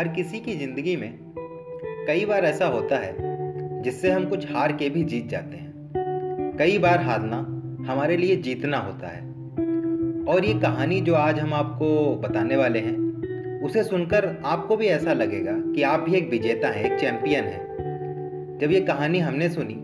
हर किसी की ज़िंदगी में कई बार ऐसा होता है जिससे हम कुछ हार के भी जीत जाते हैं। कई बार हारना हमारे लिए जीतना होता है। और ये कहानी जो आज हम आपको बताने वाले हैं, उसे सुनकर आपको भी ऐसा लगेगा कि आप भी एक विजेता हैं, एक चैंपियन हैं। जब ये कहानी हमने सुनी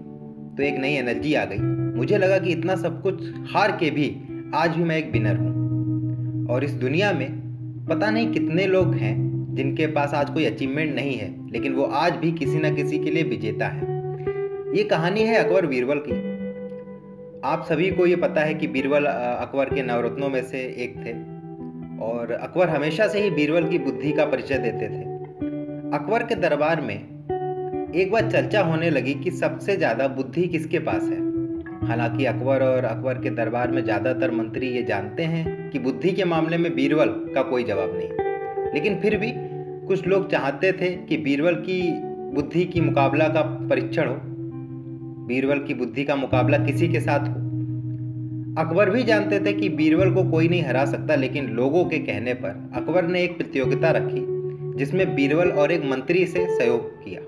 तो एक नई एनर्जी आ गई। मुझे लगा कि इतना सब कुछ हार के भी आज भी मैं एक विनर हूँ। और इस दुनिया में पता नहीं कितने लोग हैं जिनके पास आज कोई अचीवमेंट नहीं है, लेकिन वो आज भी किसी न किसी के लिए विजेता है। ये कहानी है अकबर बीरबल की। आप सभी को ये पता है कि बीरबल अकबर के नवरत्नों में से एक थे और अकबर हमेशा से ही बीरबल की बुद्धि का परिचय देते थे। अकबर के दरबार में एक बार चर्चा होने लगी कि सबसे ज़्यादा बुद्धि किसके पास है। हालांकि अकबर और अकबर के दरबार में ज़्यादातर मंत्री ये जानते हैं कि बुद्धि के मामले में बीरबल का कोई जवाब नहीं, लेकिन फिर भी कुछ लोग चाहते थे कि बीरबल की बुद्धि की मुकाबला का परीक्षण हो, बीरबल की बुद्धि का मुकाबला किसी के साथ हो। अकबर भी जानते थे कि बीरबल को कोई नहीं हरा सकता, लेकिन लोगों के कहने पर अकबर ने एक प्रतियोगिता रखी जिसमें बीरबल और एक मंत्री से सहयोग किया।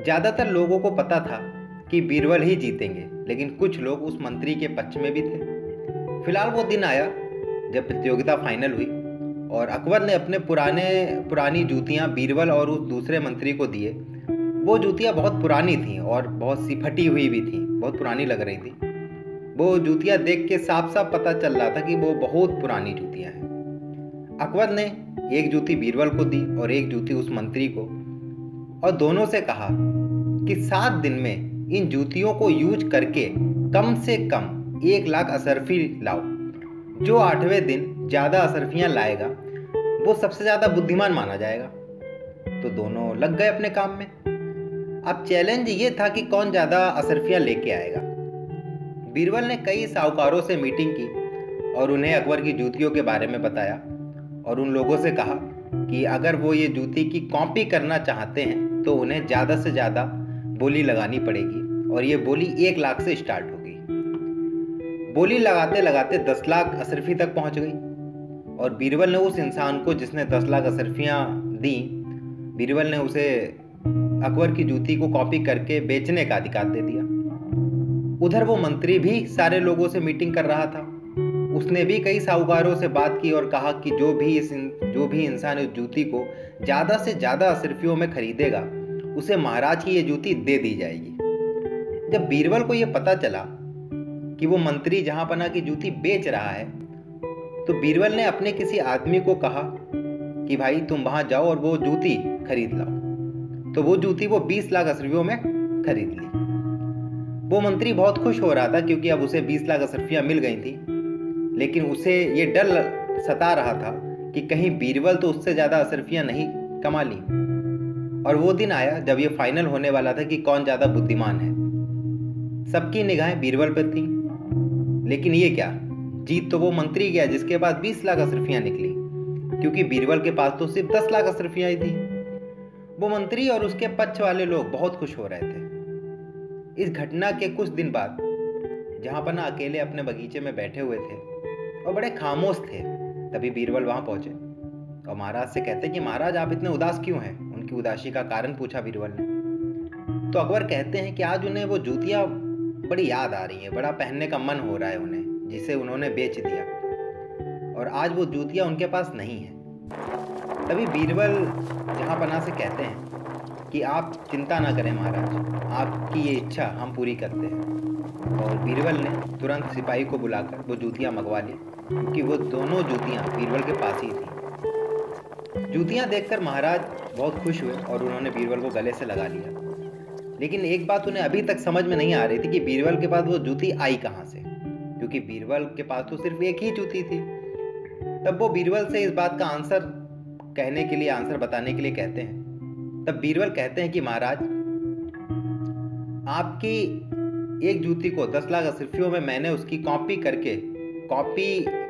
ज़्यादातर लोगों को पता था कि बीरबल ही जीतेंगे, लेकिन कुछ लोग उस मंत्री के पक्ष में भी थे। फिलहाल वो दिन आया जब प्रतियोगिता फाइनल हुई और अकबर ने अपने पुरानी जूतियां बीरबल और उस दूसरे मंत्री को दिए। वो जूतियां बहुत पुरानी थीं और बहुत सी फटी हुई भी थीं, बहुत पुरानी लग रही थी। वो जूतियां देख के साफ साफ पता चल रहा था कि वो बहुत पुरानी जूतियां हैं। अकबर ने एक जूती बीरबल को दी और एक जूती उस मंत्री को, और दोनों से कहा कि 7 दिन में इन जूतियों को यूज करके कम से कम 1 लाख असरफी लाओ। जो 8वें दिन ज़्यादा असरफियाँ लाएगा वो सबसे ज़्यादा बुद्धिमान माना जाएगा। तो दोनों लग गए अपने काम में। अब चैलेंज ये था कि कौन ज़्यादा असरफियाँ लेके आएगा। बीरबल ने कई साहूकारों से मीटिंग की और उन्हें अकबर की जूतियों के बारे में बताया और उन लोगों से कहा कि अगर वो ये जूती की कॉपी करना चाहते हैं तो उन्हें ज़्यादा से ज़्यादा बोली लगानी पड़ेगी और ये बोली 1 लाख से स्टार्ट होगी। बोली लगाते लगाते 10 लाख असरफी तक पहुंच गई और बीरबल ने उस इंसान को जिसने 10 लाख असरफियां दी, बीरबल ने उसे अकबर की जूती को कॉपी करके बेचने का अधिकार दे दिया। उधर वो मंत्री भी सारे लोगों से मीटिंग कर रहा था। उसने भी कई साहूकारों से बात की और कहा कि जो भी इंसान इस जूती को ज़्यादा से ज़्यादा असरफियों में खरीदेगा उसे महाराज की ये जूती दे दी जाएगी। जब बीरबल को ये पता चला कि वो मंत्री जहांपना की जूती बेच रहा है, तो बीरबल ने अपने किसी आदमी को कहा कि भाई तुम वहां जाओ और वो जूती खरीद लाओ। तो वो जूती वो 20 लाख असरफियों में खरीद ली। वो मंत्री बहुत खुश हो रहा था क्योंकि अब उसे 20 लाख असरफियां मिल गई थी, लेकिन उसे ये डर सता रहा था कि कहीं बीरबल तो उससे ज़्यादा असरफियां नहीं कमा ली। और वो दिन आया जब ये फाइनल होने वाला था कि कौन ज़्यादा बुद्धिमान है। सबकी निगाहें बीरबल पर थी, लेकिन ये क्या, जीत तो वो मंत्री गया जिसके पास 20 लाख असरफियां निकली, क्योंकि बीरबल के पास तो सिर्फ 10 लाख असरफियां ही थी। वो मंत्री और उसके पक्ष वाले लोग बहुत खुश हो रहे थे। इस घटना के कुछ दिन बाद जहांपना अकेले अपने बगीचे में बैठे हुए थे और बड़े खामोश थे, तभी बीरबल वहां पहुंचे और महाराज से कहते कि महाराज आप इतने उदास क्यों हैं। उनकी उदासी का कारण पूछा बीरबल ने। तो अकबर कहते हैं कि आज उन्हें वो जूतियां बड़ी याद आ रही हैं, बड़ा पहनने का मन हो रहा है उन्हें, जिसे उन्होंने बेच दिया और आज वो जूतियां उनके पास नहीं है। तभी बीरबल जहांपना से कहते हैं कि आप चिंता ना करें महाराज, आपकी ये इच्छा हम पूरी करते हैं। और बीरबल ने तुरंत सिपाही को बुलाकर वो जूतियां मंगवा ली, क्योंकि वो दोनों जूतियां बीरबल के पास ही थी। जूतियां देखकर महाराज बहुत खुश हुए और उन्होंने बीरबल को गले से लगा लिया। लेकिन एक बात उन्हें अभी तक समझ में नहीं आ रही थी कि बीरबल के पास वो जूती आई कहाँ से, क्योंकि बीरबल के पास तो सिर्फ एक ही जूती थी। तब वो बीरबल से इस बात का आंसर बताने के लिए कहते हैं। तब बीरबल कहते हैं कि महाराज, आपकी एक जूती को 10 लाख असरफियों में मैंने उसकी कॉपी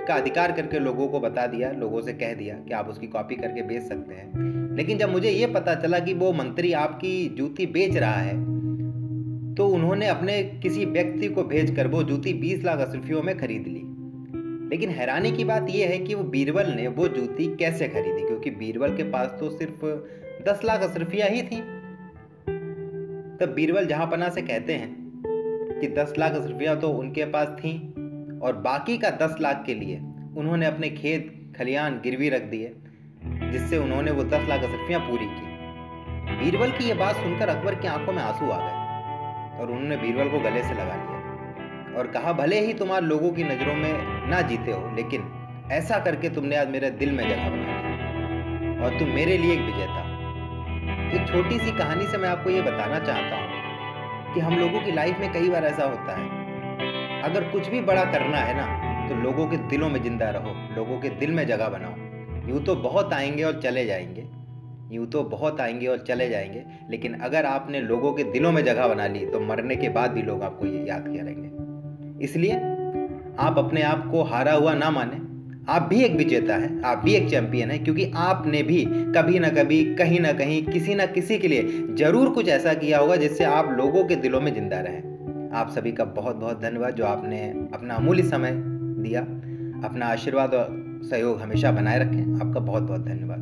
का अधिकार करके लोगों को बता दिया, लोगों से कह दिया कि आप उसकी कॉपी करके बेच सकते हैं। लेकिन जब मुझे ये पता चला कि वो मंत्री आपकी जूती बेच रहा है, तो उन्होंने अपने किसी व्यक्ति को भेजकर वो जूती 20 लाख असरफियों में खरीद ली। लेकिन हैरानी की बात यह है कि वो बीरबल ने वो जूती कैसे खरीदी, क्योंकि बीरबल के पास तो सिर्फ 10 लाख अशरफियाँ ही थी। तब बीरबल जहाँपनाह से कहते हैं कि 10 लाख अशरफियाँ तो उनके पास थीं और बाकी का 10 लाख के लिए उन्होंने अपने खेत खलियान गिरवी रख दिए, जिससे उन्होंने वो 10 लाख अशरफियाँ पूरी की। बीरबल की यह बात सुनकर अकबर की आंखों में आंसू आ गए और उन्होंने बीरबल को गले से लगा लिया और कहा, भले ही तुम आज लोगों की नज़रों में ना जीते हो, लेकिन ऐसा करके तुमने आज मेरे दिल में जगह बना ली और तुम मेरे लिए एक विजेता। एक छोटी सी कहानी से मैं आपको ये बताना चाहता हूँ कि हम लोगों की लाइफ में कई बार ऐसा होता है, अगर कुछ भी बड़ा करना है ना तो लोगों के दिलों में जिंदा रहो, लोगों के दिल में जगह बनाओ। यूँ तो बहुत आएंगे और चले जाएंगे, यूँ तो बहुत आएंगे और चले जाएंगे, लेकिन अगर आपने लोगों के दिलों में जगह बना ली तो मरने के बाद भी लोग आपको ये याद करेंगे। इसलिए आप अपने आप को हारा हुआ ना माने, आप भी एक विजेता हैं, आप भी एक चैंपियन हैं, क्योंकि आपने भी कभी ना कभी कहीं ना कहीं किसी ना किसी के लिए जरूर कुछ ऐसा किया होगा जिससे आप लोगों के दिलों में जिंदा रहें। आप सभी का बहुत बहुत धन्यवाद जो आपने अपना अमूल्य समय दिया। अपना आशीर्वाद और सहयोग हमेशा बनाए रखें। आपका बहुत बहुत धन्यवाद।